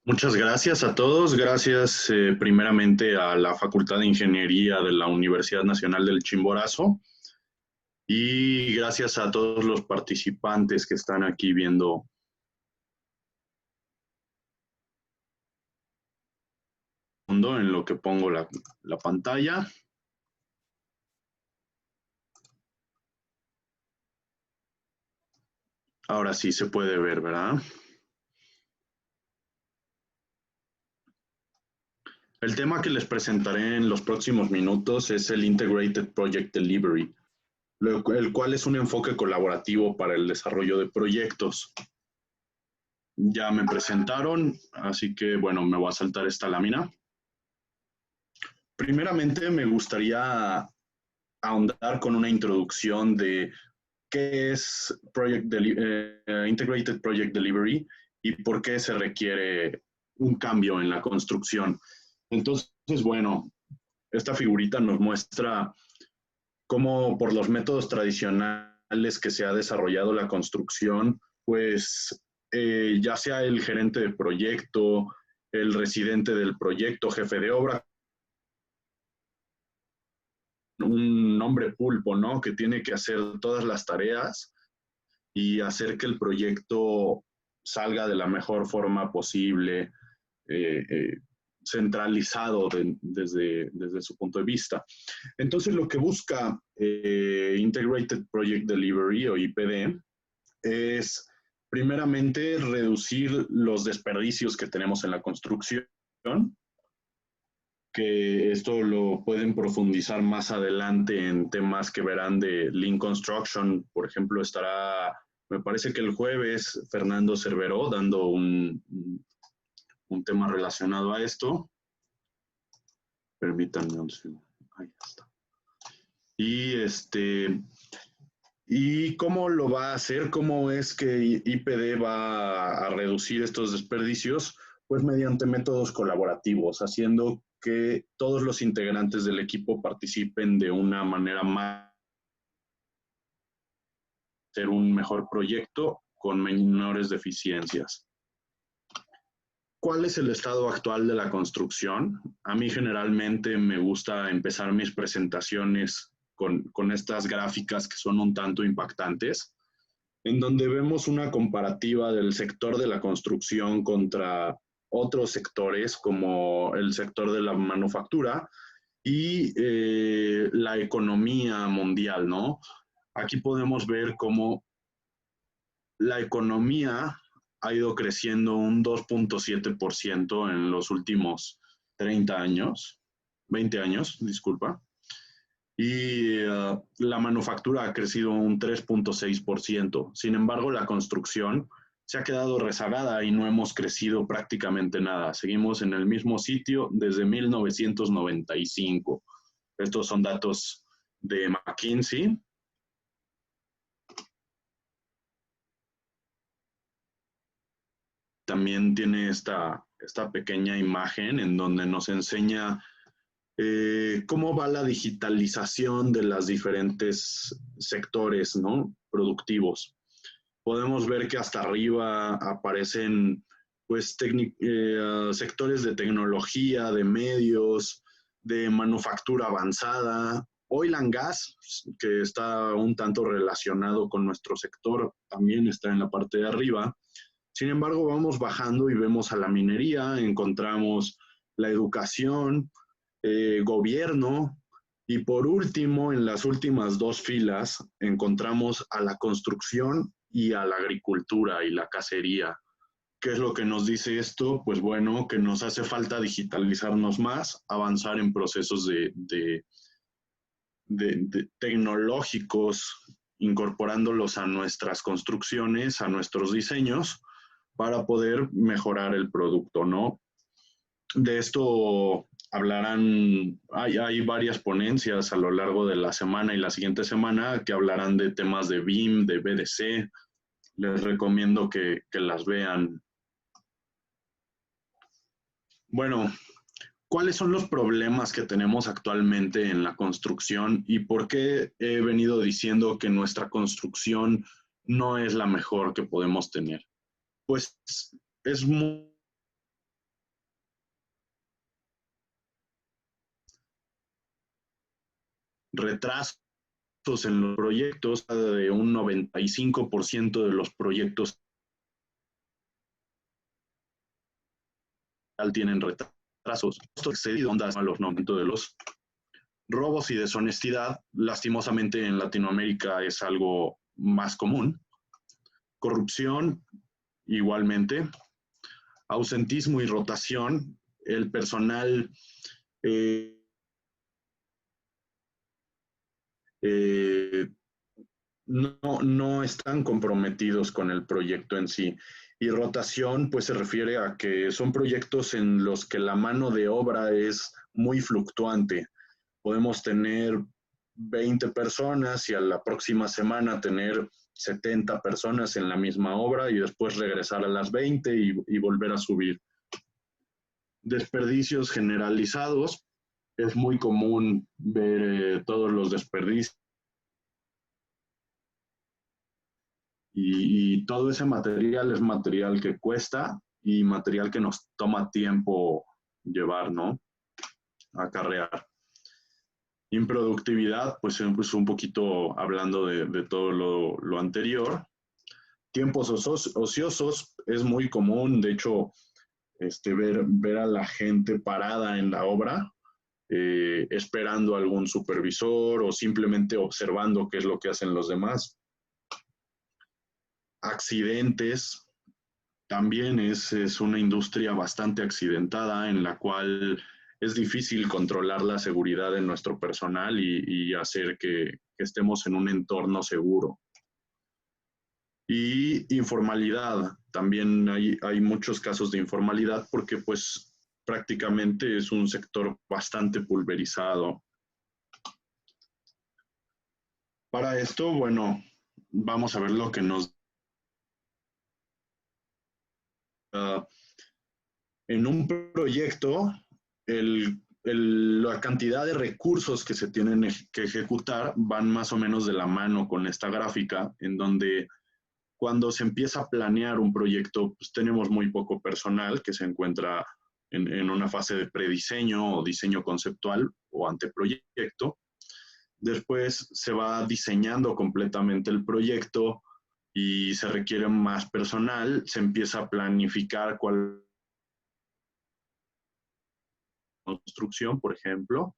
Muchas gracias a todos. Gracias primeramente a la Facultad de Ingeniería de la Universidad Nacional del Chimborazo y gracias a todos los participantes que están aquí viendo en lo que pongo la pantalla. Ahora sí se puede ver, ¿verdad? El tema que les presentaré en los próximos minutos es el Integrated Project Delivery, el cual es un enfoque colaborativo para el desarrollo de proyectos. Ya me presentaron, así que bueno, me voy a saltar esta lámina. Primeramente, me gustaría ahondar con una introducción de qué es Integrated Project Delivery y por qué se requiere un cambio en la construcción. Entonces, bueno, esta figurita nos muestra cómo por los métodos tradicionales que se ha desarrollado la construcción, pues ya sea el gerente de proyecto, el residente del proyecto, jefe de obra, un hombre pulpo, ¿no? Que tiene que hacer todas las tareas y hacer que el proyecto salga de la mejor forma posible, eh, eh, centralizado desde su punto de vista. Entonces, lo que busca Integrated Project Delivery o IPD es primeramente reducir los desperdicios que tenemos en la construcción, que esto lo pueden profundizar más adelante en temas que verán de Lean Construction. Por ejemplo, estará, me parece que el jueves, Fernando Cerveró dando un tema relacionado a esto. Permítanme un segundo. Ahí está. ¿Y cómo lo va a hacer? ¿Cómo es que IPD va a reducir estos desperdicios? Pues mediante métodos colaborativos, haciendo que todos los integrantes del equipo participen de una manera más, ser un mejor proyecto con menores deficiencias. ¿Cuál es el estado actual de la construcción? A mí generalmente me gusta empezar mis presentaciones con estas gráficas que son un tanto impactantes, en donde vemos una comparativa del sector de la construcción contra otros sectores como el sector de la manufactura y la economía mundial, ¿no? Aquí podemos ver cómo la economía ha ido creciendo un 2.7% en los últimos 30 años, 20 años, disculpa, y la manufactura ha crecido un 3.6%. Sin embargo, la construcción se ha quedado rezagada y no hemos crecido prácticamente nada. Seguimos en el mismo sitio desde 1995. Estos son datos de McKinsey. También tiene esta pequeña imagen en donde nos enseña cómo va la digitalización de los diferentes sectores, ¿no? Productivos. Podemos ver que hasta arriba aparecen pues sectores de tecnología, de medios, de manufactura avanzada, oil and gas, que está un tanto relacionado con nuestro sector, también está en la parte de arriba. Sin embargo, vamos bajando y vemos a la minería, encontramos la educación, gobierno, y por último, en las últimas dos filas, encontramos a la construcción y a la agricultura y la cacería. ¿Qué es lo que nos dice esto? Pues bueno, que nos hace falta digitalizarnos más, avanzar en procesos de tecnológicos, incorporándolos a nuestras construcciones, a nuestros diseños, para poder mejorar el producto, ¿no? De esto hablarán, hay varias ponencias a lo largo de la semana y la siguiente semana que hablarán de temas de BIM, de BDC. Les recomiendo que las vean. Bueno, ¿cuáles son los problemas que tenemos actualmente en la construcción y por qué he venido diciendo que nuestra construcción no es la mejor que podemos tener? Pues es muy retrasos en los proyectos, de un 95% de los proyectos tienen retrasos. Esto excedido a los 90 de los robos y deshonestidad. Lastimosamente en Latinoamérica es algo más común. Corrupción, igualmente. Ausentismo y rotación. El personal eh, no están comprometidos con el proyecto en sí. Y rotación, pues se refiere a que son proyectos en los que la mano de obra es muy fluctuante. Podemos tener 20 personas y a la próxima semana tener 70 personas en la misma obra y después regresar a las 20 y volver a subir. Desperdicios generalizados. Es muy común ver todos los desperdicios y todo ese material es material que cuesta y material que nos toma tiempo llevar, ¿no? Acarrear. Improductividad, pues un poquito hablando de todo lo anterior. Tiempos ociosos es muy común, de hecho, ver a la gente parada en la obra, esperando a algún supervisor o simplemente observando qué es lo que hacen los demás. Accidentes, también es una industria bastante accidentada en la cual es difícil controlar la seguridad de nuestro personal y hacer que estemos en un entorno seguro. Y informalidad, también hay muchos casos de informalidad porque pues prácticamente es un sector bastante pulverizado. Para esto, bueno, vamos a ver lo que nos da. En un proyecto, la cantidad de recursos que se tienen que ejecutar van más o menos de la mano con esta gráfica, en donde cuando se empieza a planear un proyecto, pues tenemos muy poco personal que se encuentra en una fase de prediseño o diseño conceptual o anteproyecto. Después se va diseñando completamente el proyecto y se requiere más personal, se empieza a planificar cuál construcción, por ejemplo.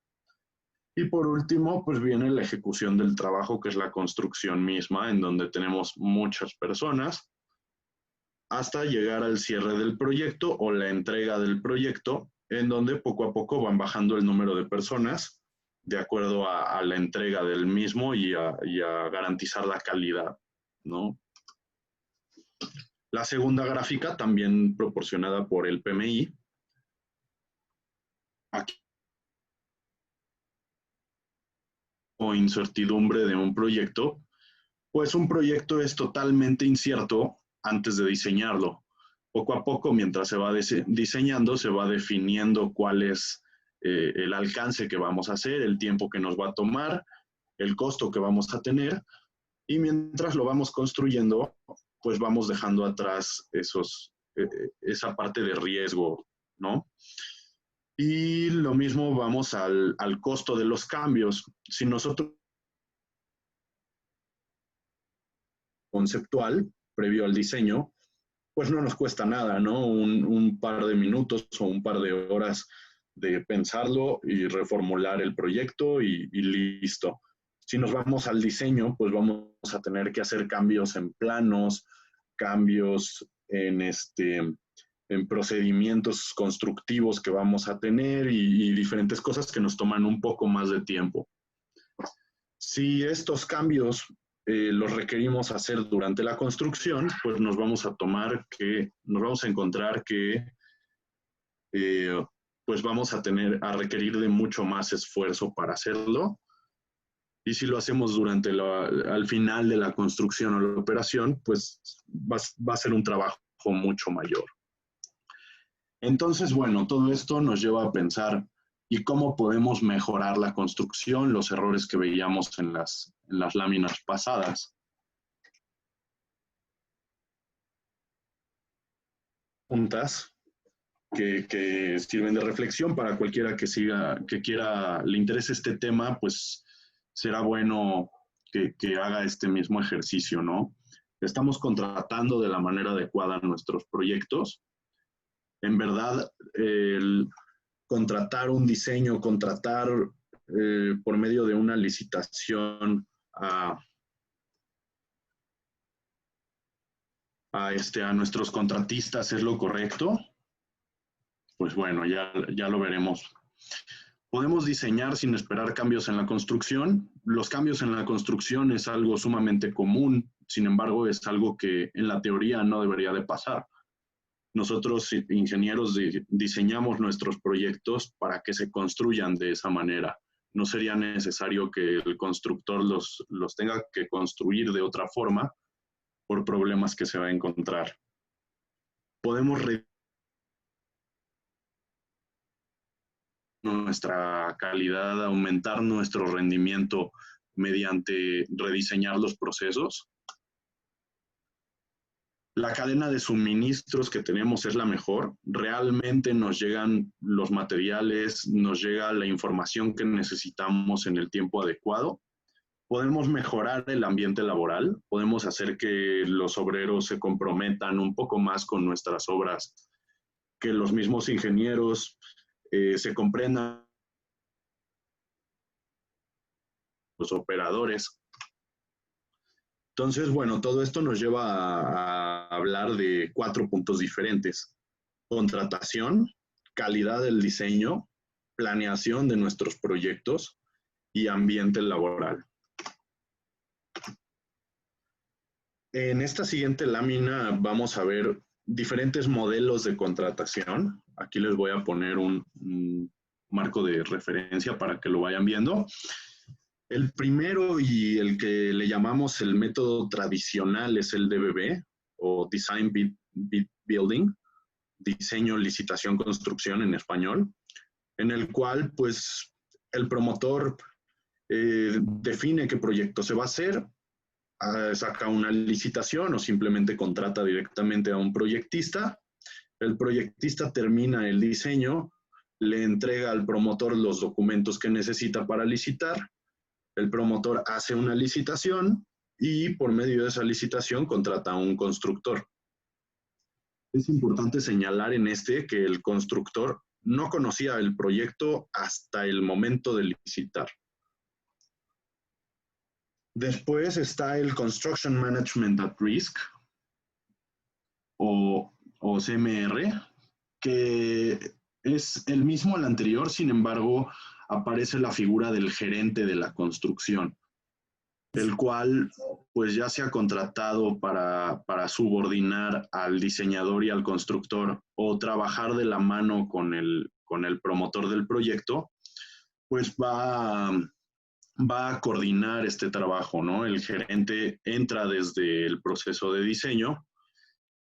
Y por último, pues viene la ejecución del trabajo, que es la construcción misma, en donde tenemos muchas personas, hasta llegar al cierre del proyecto o la entrega del proyecto, en donde poco a poco van bajando el número de personas de acuerdo a la entrega del mismo y a garantizar la calidad, ¿no? La segunda gráfica, también proporcionada por el PMI, aquí o incertidumbre de un proyecto, pues un proyecto es totalmente incierto antes de diseñarlo. Poco a poco, mientras se va diseñando, se va definiendo cuál es el alcance que vamos a hacer, el tiempo que nos va a tomar, el costo que vamos a tener, y mientras lo vamos construyendo, pues vamos dejando atrás esa parte de riesgo, ¿no? Y lo mismo vamos al costo de los cambios. Si nosotros conceptual, previo al diseño, pues no nos cuesta nada, ¿no? Un par de minutos o un par de horas de pensarlo y reformular el proyecto y listo. Si nos vamos al diseño, pues vamos a tener que hacer cambios en planos, cambios en procedimientos constructivos que vamos a tener y diferentes cosas que nos toman un poco más de tiempo. Si estos cambios los requerimos hacer durante la construcción, pues nos vamos a encontrar que pues vamos a requerir de mucho más esfuerzo para hacerlo. Y si lo hacemos al final de la construcción o la operación, pues va a ser un trabajo mucho mayor. Entonces, bueno, todo esto nos lleva a pensar y cómo podemos mejorar la construcción, los errores que veíamos en las láminas pasadas. Juntas que sirven de reflexión para cualquiera que quiera, le interese este tema, pues será bueno que haga este mismo ejercicio, ¿no? Estamos contratando de la manera adecuada nuestros proyectos. En verdad, el contratar un diseño, contratar por medio de una licitación a nuestros contratistas es lo correcto. Pues bueno, ya lo veremos. Podemos diseñar sin esperar cambios en la construcción. Los cambios en la construcción es algo sumamente común, sin embargo, es algo que en la teoría no debería de pasar. Nosotros, ingenieros, diseñamos nuestros proyectos para que se construyan de esa manera. No sería necesario que el constructor los tenga que construir de otra forma por problemas que se va a encontrar. Podemos nuestra calidad, aumentar nuestro rendimiento mediante rediseñar los procesos. La cadena de suministros que tenemos es la mejor. Realmente nos llegan los materiales, nos llega la información que necesitamos en el tiempo adecuado. Podemos mejorar el ambiente laboral, podemos hacer que los obreros se comprometan un poco más con nuestras obras, que los mismos ingenieros se comprendan los operadores. Entonces, bueno, todo esto nos lleva a hablar de 4 puntos diferentes: contratación, calidad del diseño, planeación de nuestros proyectos y ambiente laboral. En esta siguiente lámina vamos a ver diferentes modelos de contratación. Aquí les voy a poner un marco de referencia para que lo vayan viendo. El primero y el que le llamamos el método tradicional es el DBB, o Design Bid Building, diseño, licitación, construcción en español, en el cual pues el promotor define qué proyecto se va a hacer, saca una licitación o simplemente contrata directamente a un proyectista. El proyectista termina el diseño, le entrega al promotor los documentos que necesita para licitar. El promotor hace una licitación y por medio de esa licitación contrata a un constructor. Es importante señalar en este que el constructor no conocía el proyecto hasta el momento de licitar. Después está el Construction Management at Risk, o CMR, que es el mismo al anterior, sin embargo, aparece la figura del gerente de la construcción, el cual pues ya se ha contratado para subordinar al diseñador y al constructor o trabajar de la mano con el promotor del proyecto, pues va a coordinar este trabajo, ¿no? El gerente entra desde el proceso de diseño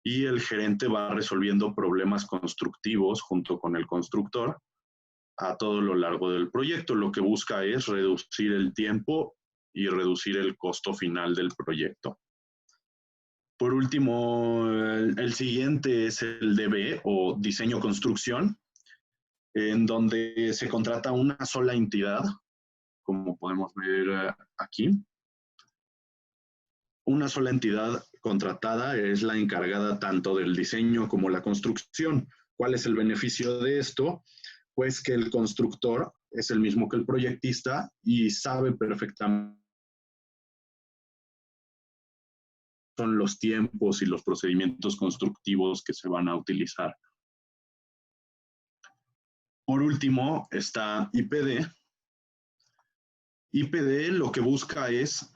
y el gerente va resolviendo problemas constructivos junto con el constructor a todo lo largo del proyecto. Lo que busca es reducir el tiempo y reducir el costo final del proyecto. Por último, el siguiente es el DB, o diseño-construcción, en donde se contrata una sola entidad, como podemos ver aquí. Una sola entidad contratada es la encargada tanto del diseño como la construcción. ¿Cuál es el beneficio de esto? Pues que el constructor es el mismo que el proyectista y sabe perfectamente son los tiempos y los procedimientos constructivos que se van a utilizar. Por último está IPD. IPD lo que busca es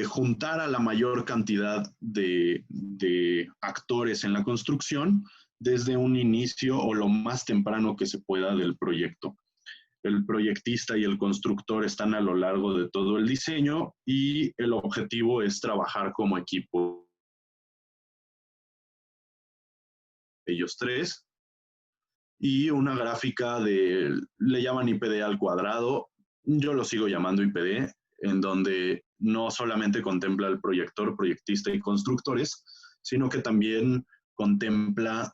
juntar a la mayor cantidad de actores en la construcción desde un inicio o lo más temprano que se pueda del proyecto. El proyectista y el constructor están a lo largo de todo el diseño y el objetivo es trabajar como equipo. Ellos tres. Y una gráfica le llaman IPD al cuadrado, yo lo sigo llamando IPD, en donde no solamente contempla el proyector, proyectista y constructores, sino que también contempla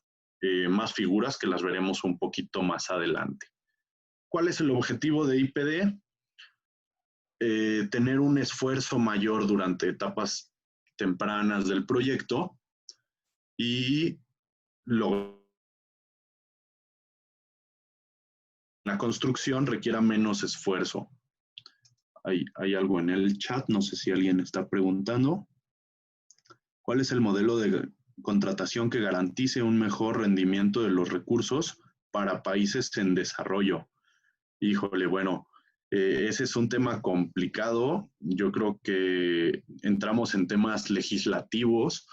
más figuras que las veremos un poquito más adelante. ¿Cuál es el objetivo de IPD? tener un esfuerzo mayor durante etapas tempranas del proyecto y la construcción requiera menos esfuerzo. Hay algo en el chat, no sé si alguien está preguntando. ¿Cuál es el modelo de contratación que garantice un mejor rendimiento de los recursos para países en desarrollo? Híjole, bueno, ese es un tema complicado. Yo creo que entramos en temas legislativos.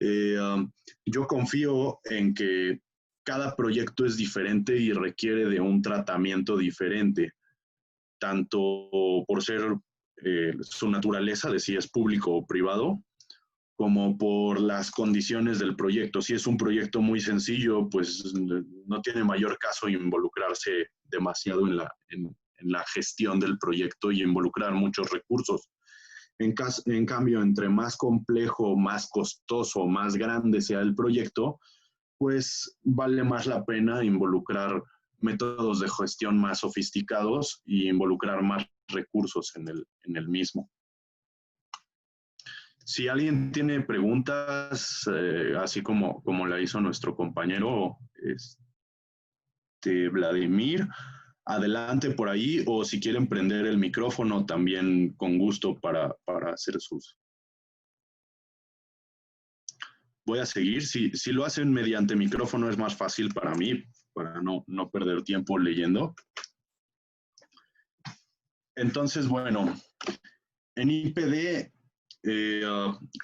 Yo confío en que cada proyecto es diferente y requiere de un tratamiento diferente, tanto por ser su naturaleza, de si es público o privado, como por las condiciones del proyecto. Si es un proyecto muy sencillo, pues no tiene mayor caso involucrarse demasiado en la gestión del proyecto y involucrar muchos recursos. En cambio, entre más complejo, más costoso, más grande sea el proyecto, pues vale más la pena involucrar métodos de gestión más sofisticados y involucrar más recursos en el mismo. Si alguien tiene preguntas, así como la hizo nuestro compañero Vladimir, adelante por ahí, o si quieren prender el micrófono, también con gusto para hacer sus... Voy a seguir. Si lo hacen mediante micrófono es más fácil para mí, para no perder tiempo leyendo. Entonces, bueno, en IPD,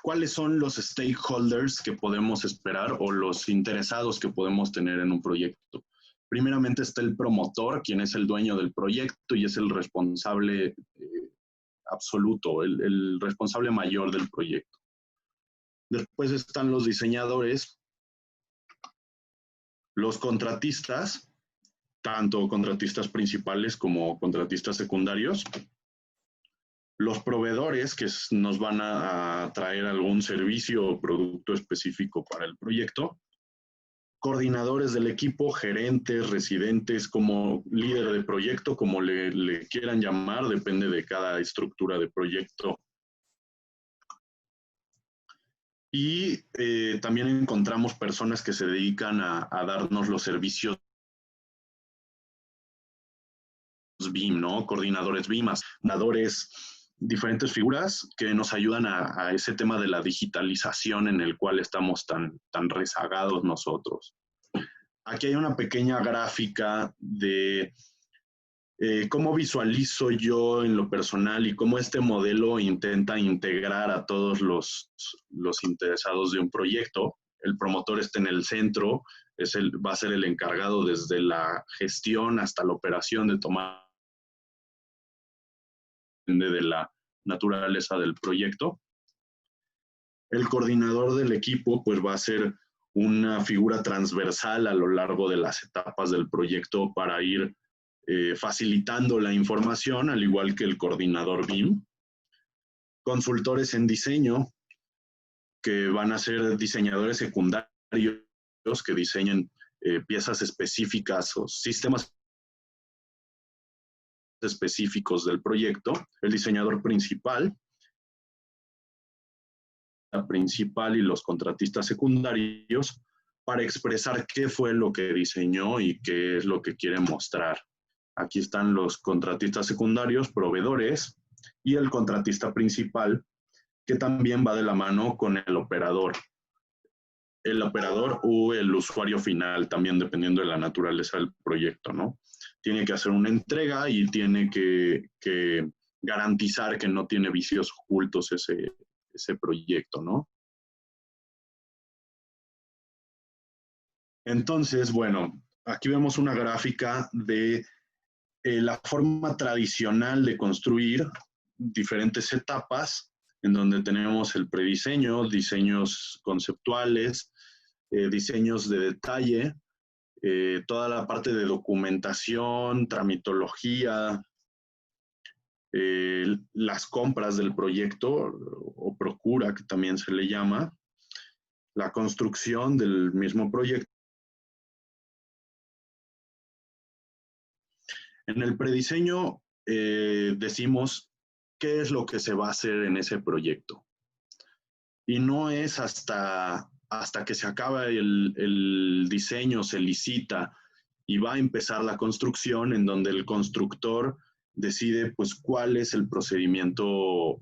¿cuáles son los stakeholders que podemos esperar o los interesados que podemos tener en un proyecto? Primeramente está el promotor, quien es el dueño del proyecto y es el responsable absoluto, el responsable mayor del proyecto. Después están los diseñadores, los contratistas, tanto contratistas principales como contratistas secundarios, los proveedores que nos van a traer algún servicio o producto específico para el proyecto, coordinadores del equipo, gerentes, residentes, como líder de proyecto, como le quieran llamar, depende de cada estructura de proyecto. Y también encontramos personas que se dedican a darnos los servicios BIM, ¿no? Coordinadores BIM, coordinadores, diferentes figuras que nos ayudan a ese tema de la digitalización en el cual estamos tan rezagados nosotros. Aquí hay una pequeña gráfica de cómo visualizo yo en lo personal y cómo este modelo intenta integrar a todos los interesados de un proyecto. El promotor está en el centro, va a ser el encargado desde la gestión hasta la operación de tomar de la naturaleza del proyecto. El coordinador del equipo pues va a ser una figura transversal a lo largo de las etapas del proyecto para ir facilitando la información, al igual que el coordinador BIM. Consultores en diseño, que van a ser diseñadores secundarios que diseñen piezas específicas o sistemas específicos del proyecto. El diseñador principal, la principal y los contratistas secundarios para expresar qué fue lo que diseñó y qué es lo que quiere mostrar. Aquí están los contratistas secundarios, proveedores, y el contratista principal, que también va de la mano con el operador. El operador o el usuario final, también dependiendo de la naturaleza del proyecto, ¿no? Tiene que hacer una entrega y tiene que garantizar que no tiene vicios ocultos ese proyecto, ¿no? Entonces, bueno, aquí vemos una gráfica de la forma tradicional de construir diferentes etapas, en donde tenemos el prediseño, diseños conceptuales, diseños de detalle, toda la parte de documentación, tramitología, las compras del proyecto o procura, que también se le llama, la construcción del mismo proyecto. En el prediseño decimos qué es lo que se va a hacer en ese proyecto. Y no es hasta que se acaba el diseño, se licita y va a empezar la construcción, en donde el constructor decide pues cuál es el procedimiento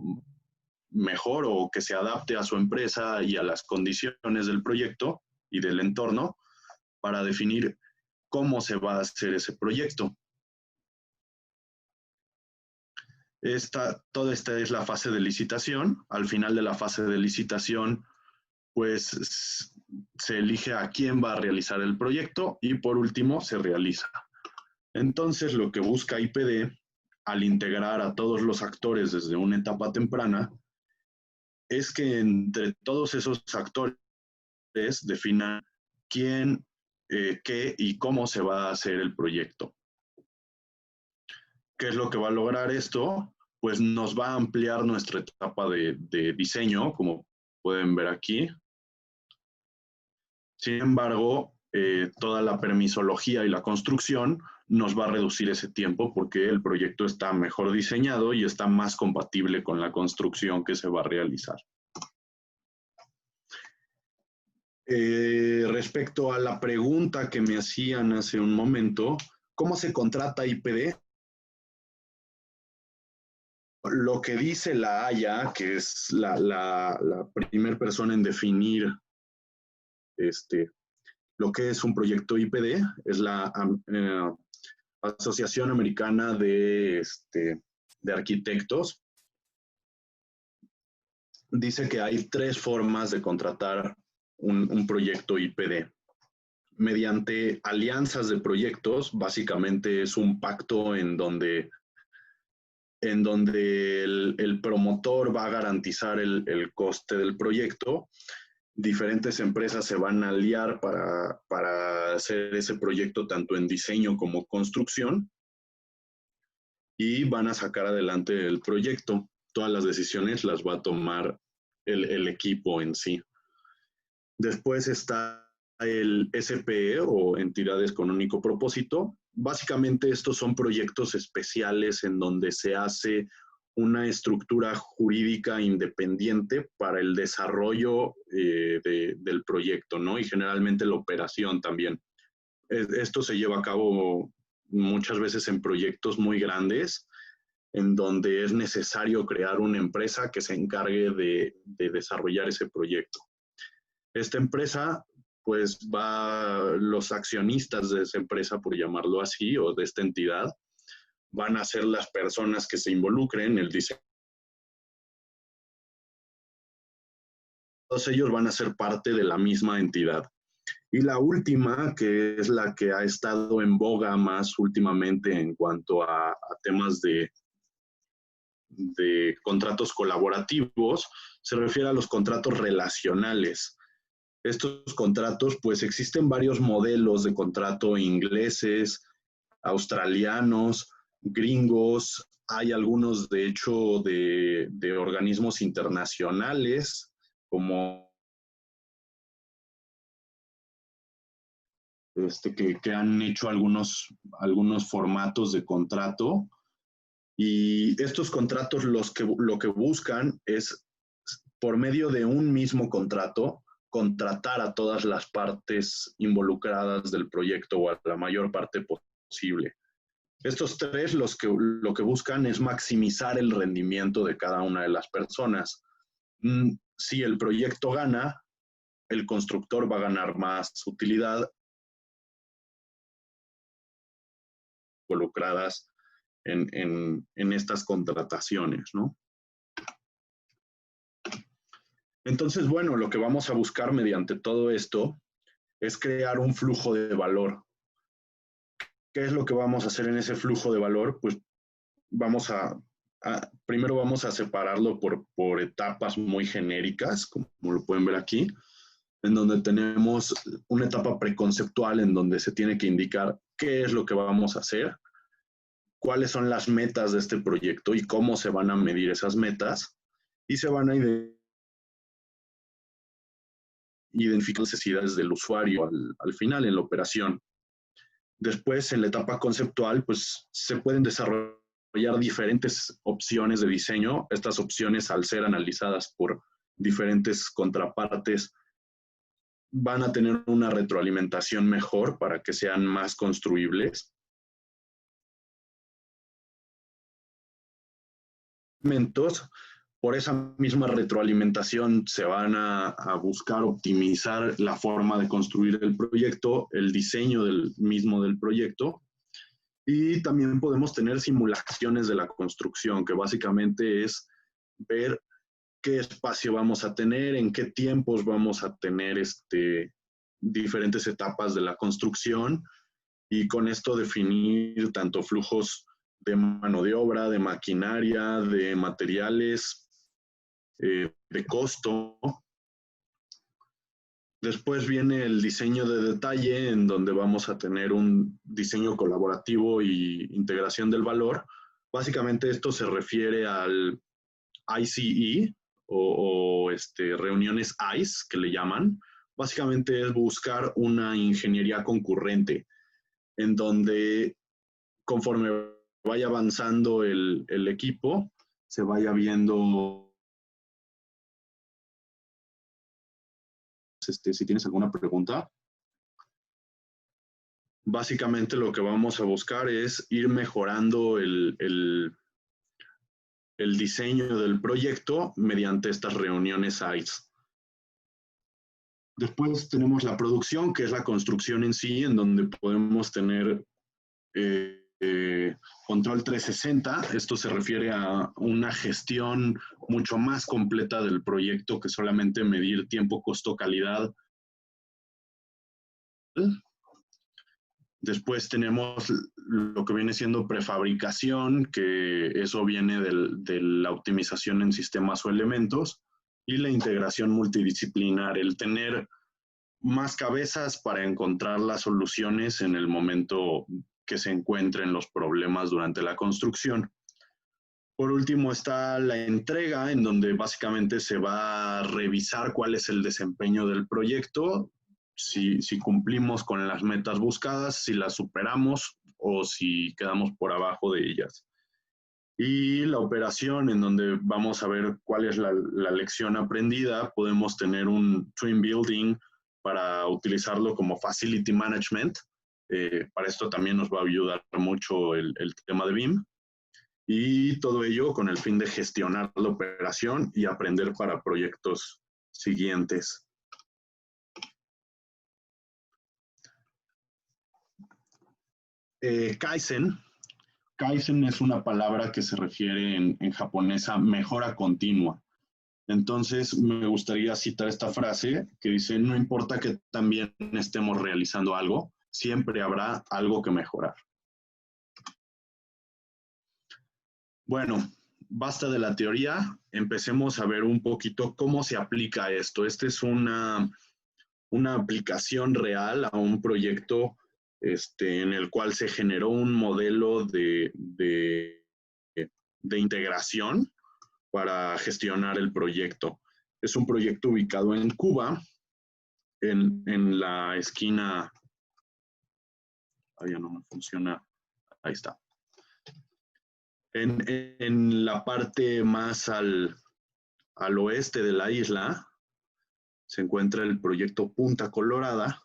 mejor o que se adapte a su empresa y a las condiciones del proyecto y del entorno para definir cómo se va a hacer ese proyecto. Toda esta es la fase de licitación. Al final de la fase de licitación, pues se elige a quién va a realizar el proyecto y por último se realiza. Entonces, lo que busca IPD al integrar a todos los actores desde una etapa temprana es que entre todos esos actores definan quién, qué y cómo se va a hacer el proyecto. ¿Qué es lo que va a lograr esto? Pues nos va a ampliar nuestra etapa de diseño, como pueden ver aquí. Sin embargo, toda la permisología y la construcción nos va a reducir ese tiempo porque el proyecto está mejor diseñado y está más compatible con la construcción que se va a realizar. Respecto a la pregunta que me hacían hace un momento, ¿cómo se contrata IPD? Lo que dice la Haya, que es la primera persona en definir lo que es un proyecto IPD, es la Asociación Americana de Arquitectos. Dice que hay 3 formas de contratar un proyecto IPD. Mediante alianzas de proyectos, básicamente es un pacto en donde el promotor va a garantizar el coste del proyecto. Diferentes empresas se van a aliar para hacer ese proyecto tanto en diseño como construcción y van a sacar adelante el proyecto. Todas las decisiones las va a tomar el equipo en sí. Después está el SPE o entidades con único propósito. Básicamente estos son proyectos especiales en donde se hace una estructura jurídica independiente para el desarrollo del proyecto, ¿no? Y generalmente la operación también. Esto se lleva a cabo muchas veces en proyectos muy grandes, en donde es necesario crear una empresa que se encargue de desarrollar ese proyecto. Esta empresa, pues los accionistas de esa empresa, por llamarlo así, o de esta entidad, van a ser las personas que se involucren en el diseño. Todos ellos van a ser parte de la misma entidad. Y la última, que es la que ha estado en boga más últimamente en cuanto a temas de contratos colaborativos, se refiere a los contratos relacionales. Estos contratos, pues existen varios modelos de contrato ingleses, australianos, gringos, hay algunos de hecho de organismos internacionales como que han hecho algunos formatos de contrato, y estos contratos lo que buscan es, por medio de un mismo contrato, contratar a todas las partes involucradas del proyecto o a la mayor parte posible. Estos 3 lo que buscan es maximizar el rendimiento de cada una de las personas. Si el proyecto gana, el constructor va a ganar más utilidad involucradas en estas contrataciones, ¿no? Entonces, bueno, lo que vamos a buscar mediante todo esto es crear un flujo de valor. ¿Qué es lo que vamos a hacer en ese flujo de valor? Pues primero vamos a separarlo por etapas muy genéricas, como lo pueden ver aquí, en donde tenemos una etapa preconceptual en donde se tiene que indicar qué es lo que vamos a hacer, cuáles son las metas de este proyecto y cómo se van a medir esas metas, y se van a identificar las necesidades del usuario al final en la operación. Después, en la etapa conceptual, pues se pueden desarrollar desarrollar diferentes opciones de diseño. Estas opciones, al ser analizadas por diferentes contrapartes, van a tener una retroalimentación mejor para que sean más construibles. Por esa misma retroalimentación se van a buscar optimizar la forma de construir el proyecto, el diseño mismo del proyecto, y también podemos tener simulaciones de la construcción, que básicamente es ver qué espacio vamos a tener, en qué tiempos vamos a tener diferentes etapas de la construcción, y con esto definir tanto flujos de mano de obra, de maquinaria, de materiales, de costo. Después viene el diseño de detalle, en donde vamos a tener un diseño colaborativo y integración del valor. Básicamente esto se refiere al ICE o reuniones ICE, que le llaman. Básicamente es buscar una ingeniería concurrente, en donde conforme vaya avanzando el equipo, se vaya viendo si tienes alguna pregunta. Básicamente lo que vamos a buscar es ir mejorando el diseño del proyecto mediante estas reuniones ICE. Después tenemos la producción, que es la construcción en sí, en donde podemos tener control 360. Esto se refiere a una gestión mucho más completa del proyecto que solamente medir tiempo, costo, calidad. Después tenemos lo que viene siendo prefabricación, que eso viene de la optimización en sistemas o elementos, y la integración multidisciplinar, el tener más cabezas para encontrar las soluciones en el momento que se encuentren los problemas durante la construcción. Por último está la entrega, en donde básicamente se va a revisar cuál es el desempeño del proyecto, si cumplimos con las metas buscadas, si las superamos o si quedamos por abajo de ellas. Y la operación, en donde vamos a ver cuál es la lección aprendida. Podemos tener un twin building para utilizarlo como facility management. Para esto también nos va a ayudar mucho el tema de BIM. Y todo ello con el fin de gestionar la operación y aprender para proyectos siguientes. Kaizen. Kaizen es una palabra que se refiere en japonés a mejora continua. Entonces, me gustaría citar esta frase que dice: no importa que también estemos realizando algo, siempre habrá algo que mejorar. Bueno, basta de la teoría, empecemos a ver un poquito cómo se aplica esto. Esta es una aplicación real a un proyecto en el cual se generó un modelo de integración para gestionar el proyecto. Es un proyecto ubicado en Cuba, en la esquina, ya no me funciona, ahí está. En la parte más al oeste de la isla se encuentra el proyecto Punta Colorada,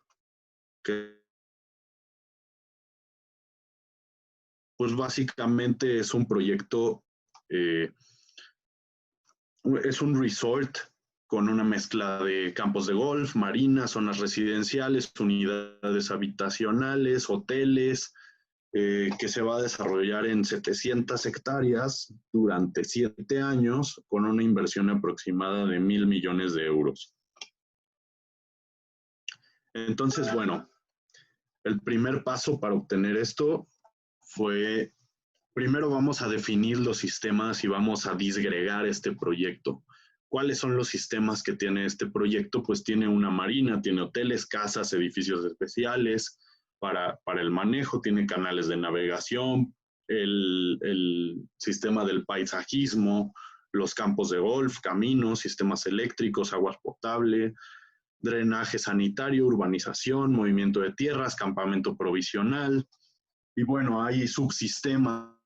que pues básicamente es un proyecto, es un resort con una mezcla de campos de golf, marinas, zonas residenciales, unidades habitacionales, hoteles, que se va a desarrollar en 700 hectáreas durante 7 años con una inversión aproximada de 1,000 millones de euros. Entonces, bueno, el primer paso para obtener esto fue, primero vamos a definir los sistemas y vamos a disgregar este proyecto. ¿Cuáles son los sistemas que tiene este proyecto? Pues tiene una marina, tiene hoteles, casas, edificios especiales para el manejo, tiene canales de navegación, el sistema del paisajismo, los campos de golf, caminos, sistemas eléctricos, aguas potable, drenaje sanitario, urbanización, movimiento de tierras, campamento provisional. Y bueno, hay subsistemas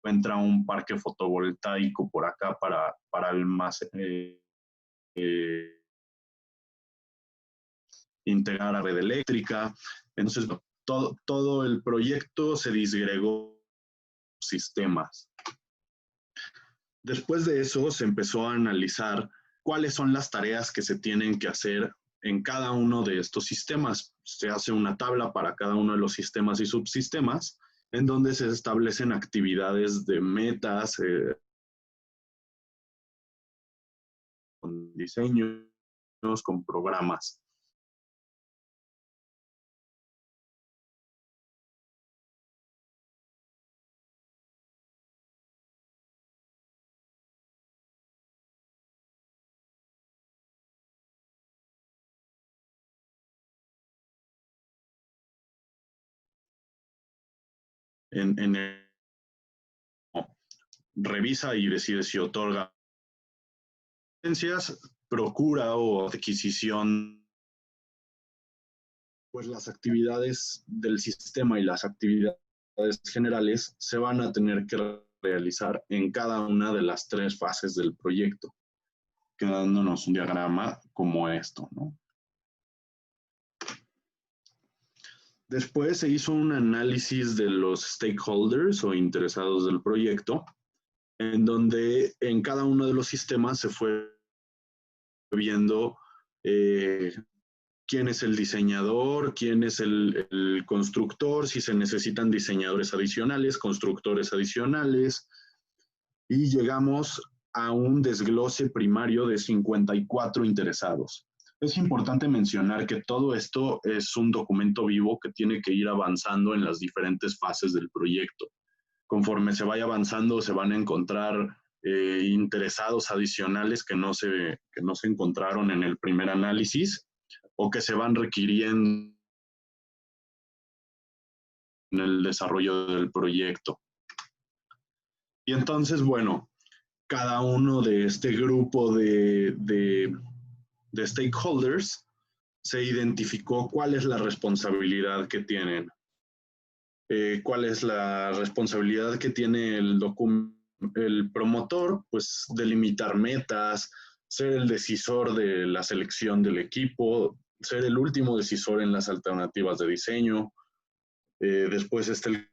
encuentra un parque fotovoltaico por acá para integrar a red eléctrica. Entonces, todo el proyecto se disgregó sistemas. Después de eso se empezó a analizar cuáles son las tareas que se tienen que hacer en cada uno de estos sistemas. Se hace una tabla para cada uno de los sistemas y subsistemas, en donde se establecen actividades de metas, con diseños, con programas. Revisa y decide si otorga licencias, procura o adquisición, pues las actividades del sistema y las actividades generales se van a tener que realizar en cada una de las 3 fases del proyecto, quedándonos un diagrama como esto, ¿no? Después se hizo un análisis de los stakeholders o interesados del proyecto, en donde en cada uno de los sistemas se fue viendo quién es el diseñador, quién es el constructor, si se necesitan diseñadores adicionales, constructores adicionales, y llegamos a un desglose primario de 54 interesados. Es importante mencionar que todo esto es un documento vivo que tiene que ir avanzando en las diferentes fases del proyecto. Conforme se vaya avanzando, se van a encontrar interesados adicionales que no se encontraron en el primer análisis o que se van requiriendo en el desarrollo del proyecto. Y entonces, bueno, cada uno de este grupo de stakeholders se identificó cuál es la responsabilidad que tienen. ¿Cuál es la responsabilidad que tiene el promotor? Pues delimitar metas, ser el decisor de la selección del equipo, ser el último decisor en las alternativas de diseño. Después está el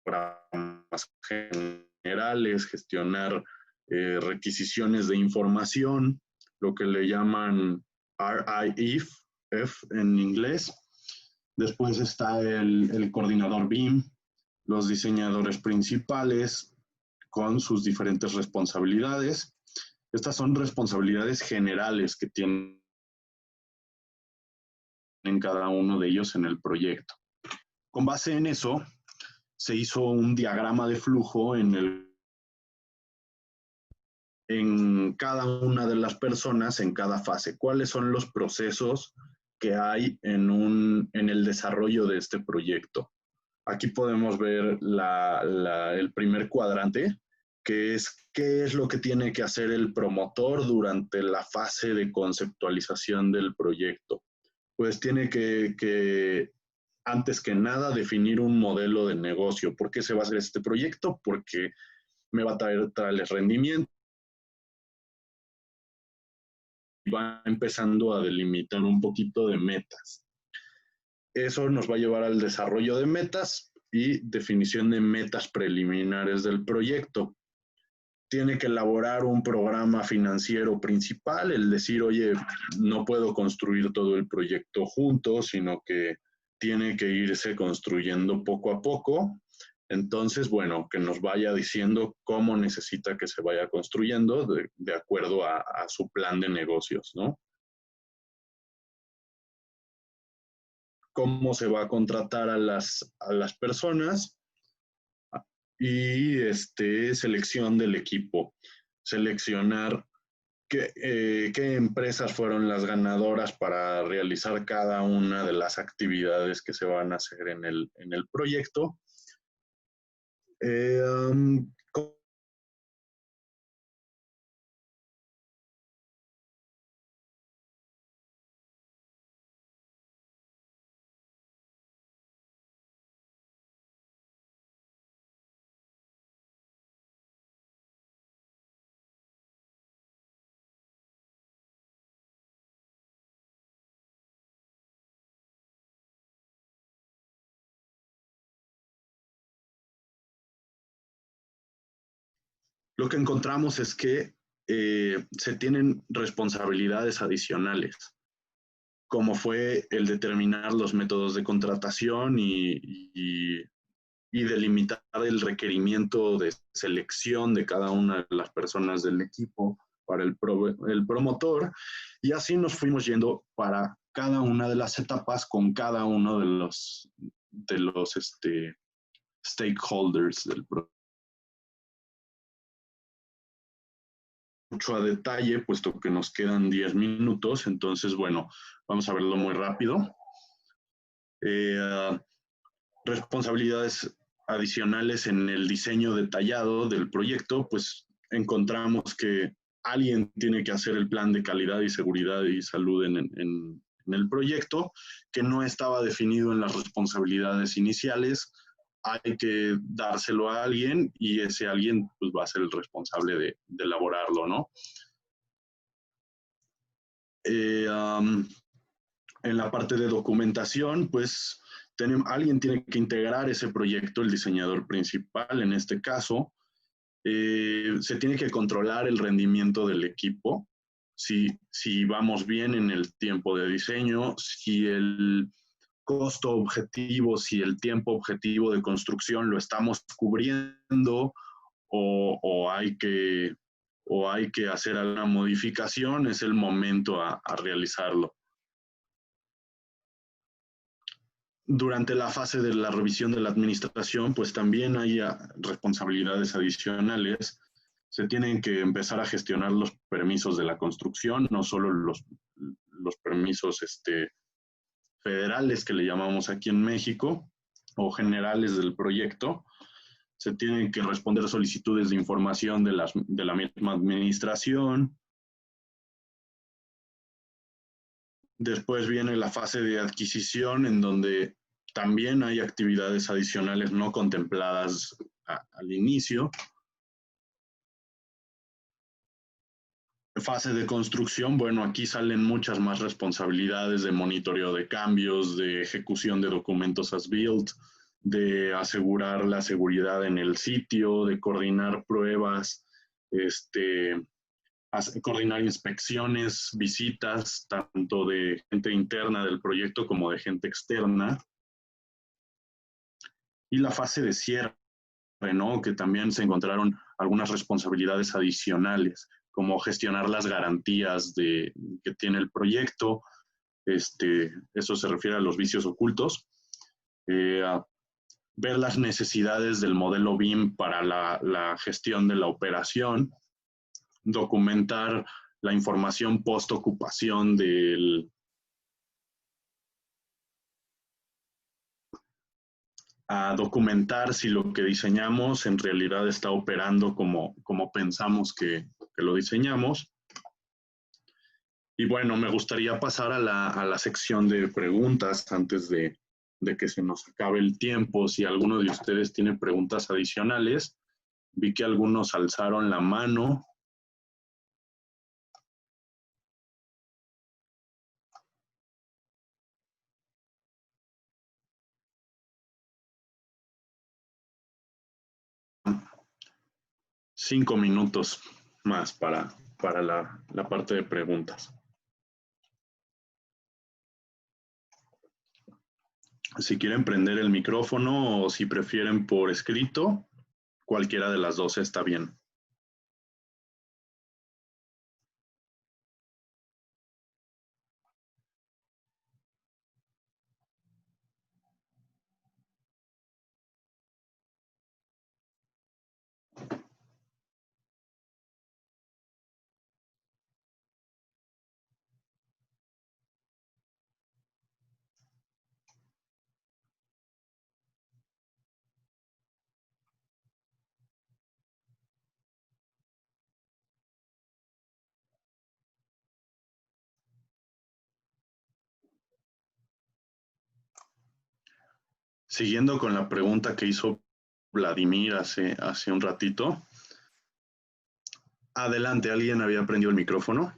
programas generales, gestionar requisiciones de información, lo que le llaman RIF en inglés. Después está el coordinador BIM, los diseñadores principales con sus diferentes responsabilidades. Estas son responsabilidades generales que tienen cada uno de ellos en el proyecto. Con base en eso, se hizo un diagrama de flujo en cada una de las personas, en cada fase. ¿Cuáles son los procesos que hay en el desarrollo de este proyecto? Aquí podemos ver el primer cuadrante, que es qué es lo que tiene que hacer el promotor durante la fase de conceptualización del proyecto. Pues tiene que antes que nada, definir un modelo de negocio. ¿Por qué se va a hacer este proyecto? Porque me va a traer tales rendimientos. Va empezando a delimitar un poquito de metas. Eso nos va a llevar al desarrollo de metas y definición de metas preliminares del proyecto. Tiene que elaborar un programa financiero principal, el decir, oye, no puedo construir todo el proyecto junto, sino que tiene que irse construyendo poco a poco. Entonces, bueno, que nos vaya diciendo cómo necesita que se vaya construyendo de acuerdo a su plan de negocios, ¿no? Cómo se va a contratar a las personas y selección del equipo. Seleccionar qué empresas fueron las ganadoras para realizar cada una de las actividades que se van a hacer en el proyecto. lo que encontramos es que se tienen responsabilidades adicionales, como fue el determinar los métodos de contratación y delimitar el requerimiento de selección de cada una de las personas del equipo para el promotor, y así nos fuimos yendo para cada una de las etapas con cada uno de los stakeholders del proyecto. Mucho a detalle, puesto que nos quedan 10 minutos, entonces, bueno, vamos a verlo muy rápido. Responsabilidades adicionales en el diseño detallado del proyecto, pues encontramos que alguien tiene que hacer el plan de calidad y seguridad y salud en el proyecto, que no estaba definido en las responsabilidades iniciales. Hay que dárselo a alguien y ese alguien pues, va a ser el responsable de elaborarlo, ¿no? En la parte de documentación, pues alguien tiene que integrar ese proyecto, el diseñador principal en este caso. Se tiene que controlar el rendimiento del equipo, si vamos bien en el tiempo de diseño, si el costo objetivo, si el tiempo objetivo de construcción lo estamos cubriendo o hay que hacer alguna modificación, es el momento a realizarlo. Durante la fase de la revisión de la administración, pues también hay responsabilidades adicionales. Se tienen que empezar a gestionar los permisos de la construcción, no solo los permisos federales que le llamamos aquí en México o generales del proyecto. Se tienen que responder solicitudes de información de la misma administración. Después viene la fase de adquisición, en donde también hay actividades adicionales no contempladas al inicio. Fase de construcción, bueno, aquí salen muchas más responsabilidades de monitoreo de cambios, de ejecución de documentos as built, de asegurar la seguridad en el sitio, de coordinar pruebas, coordinar inspecciones, visitas, tanto de gente interna del proyecto como de gente externa. Y la fase de cierre, ¿no? Que también se encontraron algunas responsabilidades adicionales, como gestionar las garantías que tiene el proyecto. Eso se refiere a los vicios ocultos. A ver las necesidades del modelo BIM para la gestión de la operación, documentar la información post-ocupación a documentar si lo que diseñamos en realidad está operando como pensamos que lo diseñamos. Y bueno, me gustaría pasar a la sección de preguntas antes de que se nos acabe el tiempo. Si alguno de ustedes tiene preguntas adicionales, vi que algunos alzaron la mano. Cinco minutos más para la parte de preguntas. Si quieren prender el micrófono o si prefieren por escrito, cualquiera de las dos está bien. Siguiendo con la pregunta que hizo Vladimir hace un ratito. Adelante, ¿alguien había prendido el micrófono?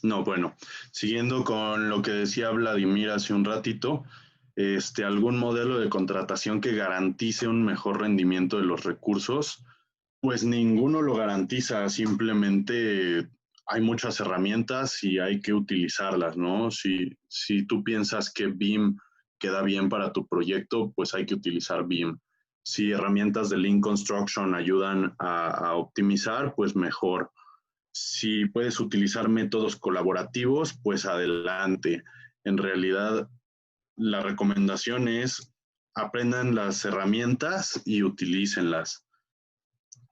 No, bueno, siguiendo con lo que decía Vladimir hace un ratito, algún modelo de contratación que garantice un mejor rendimiento de los recursos, pues ninguno lo garantiza, simplemente hay muchas herramientas y hay que utilizarlas, ¿no? Si tú piensas que BIM queda bien para tu proyecto, pues hay que utilizar BIM. Si herramientas de Lean Construction ayudan a optimizar, pues mejor. Si puedes utilizar métodos colaborativos, pues adelante. En realidad, la recomendación es aprendan las herramientas y utilícenlas.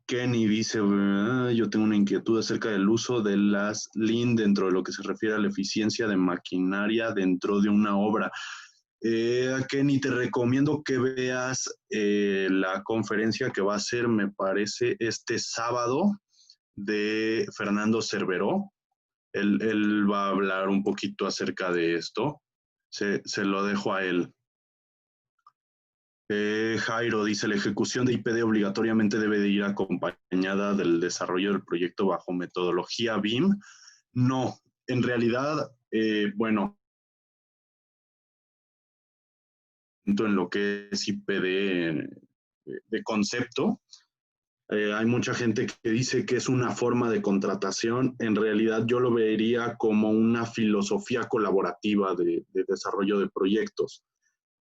Kenny dice, yo tengo una inquietud acerca del uso de las Lean dentro de lo que se refiere a la eficiencia de maquinaria dentro de una obra. Kenny, te recomiendo que veas la conferencia que va a ser, me parece, este sábado de Fernando Cerveró. Él va a hablar un poquito acerca de esto. Se lo dejo a él. Jairo dice, la ejecución de IPD obligatoriamente debe de ir acompañada del desarrollo del proyecto bajo metodología BIM. No, en realidad, bueno, en lo que es IPD de concepto, hay mucha gente que dice que es una forma de contratación. En realidad yo lo vería como una filosofía colaborativa de desarrollo de proyectos.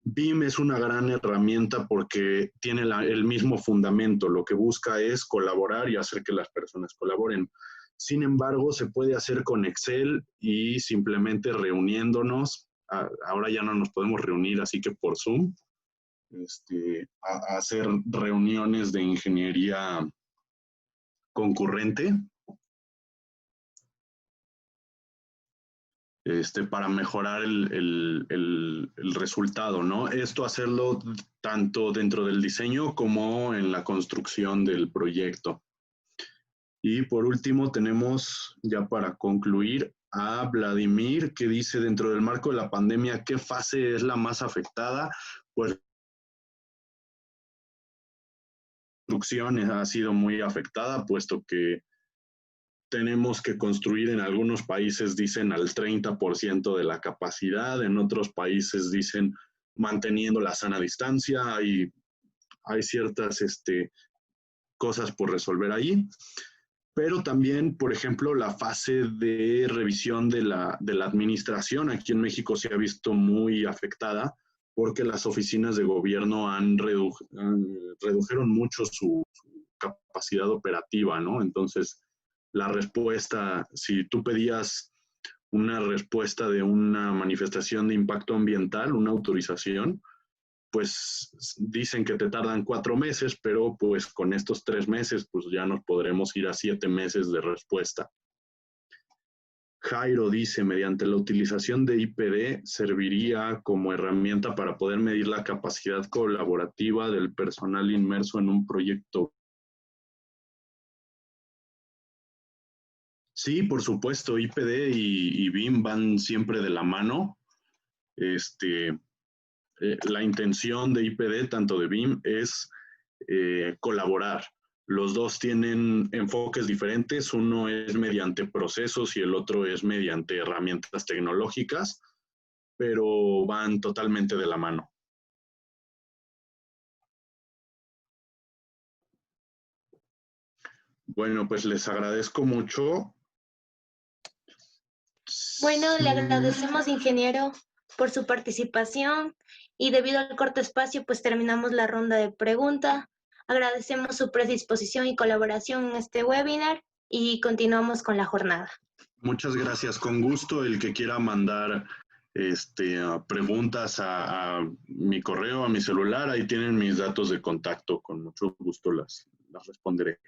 BIM es una gran herramienta porque tiene el mismo fundamento. Lo que busca es colaborar y hacer que las personas colaboren. Sin embargo, se puede hacer con Excel y simplemente reuniéndonos. Ahora ya no nos podemos reunir, así que por Zoom, a hacer reuniones de ingeniería concurrente, para mejorar el resultado, ¿no? Esto hacerlo tanto dentro del diseño como en la construcción del proyecto. Y por último tenemos, ya para concluir, a Vladimir, que dice, dentro del marco de la pandemia, ¿qué fase es la más afectada? Pues la construcción ha sido muy afectada, puesto que tenemos que construir en algunos países, dicen, al 30% de la capacidad, en otros países dicen manteniendo la sana distancia, hay ciertas cosas por resolver ahí, pero también, por ejemplo, la fase de revisión de la administración aquí en México se ha visto muy afectada porque las oficinas de gobierno redujeron mucho su capacidad operativa, ¿no? Entonces, la respuesta, si tú pedías una respuesta de una manifestación de impacto ambiental, una autorización, pues dicen que te tardan 4 meses, pero pues con estos 3 meses, pues ya nos podremos ir a 7 meses de respuesta. Jairo dice, mediante la utilización de IPD serviría como herramienta para poder medir la capacidad colaborativa del personal inmerso en un proyecto. Sí, por supuesto, IPD y BIM van siempre de la mano. La intención de IPD, tanto de BIM, es colaborar. Los dos tienen enfoques diferentes, uno es mediante procesos y el otro es mediante herramientas tecnológicas, pero van totalmente de la mano. Bueno, pues les agradezco mucho. Bueno, le agradecemos, ingeniero, por su participación y debido al corto espacio, pues terminamos la ronda de preguntas. Agradecemos su predisposición y colaboración en este webinar y continuamos con la jornada. Muchas gracias, con gusto. El que quiera mandar preguntas a mi correo, a mi celular, ahí tienen mis datos de contacto. Con mucho gusto las responderé.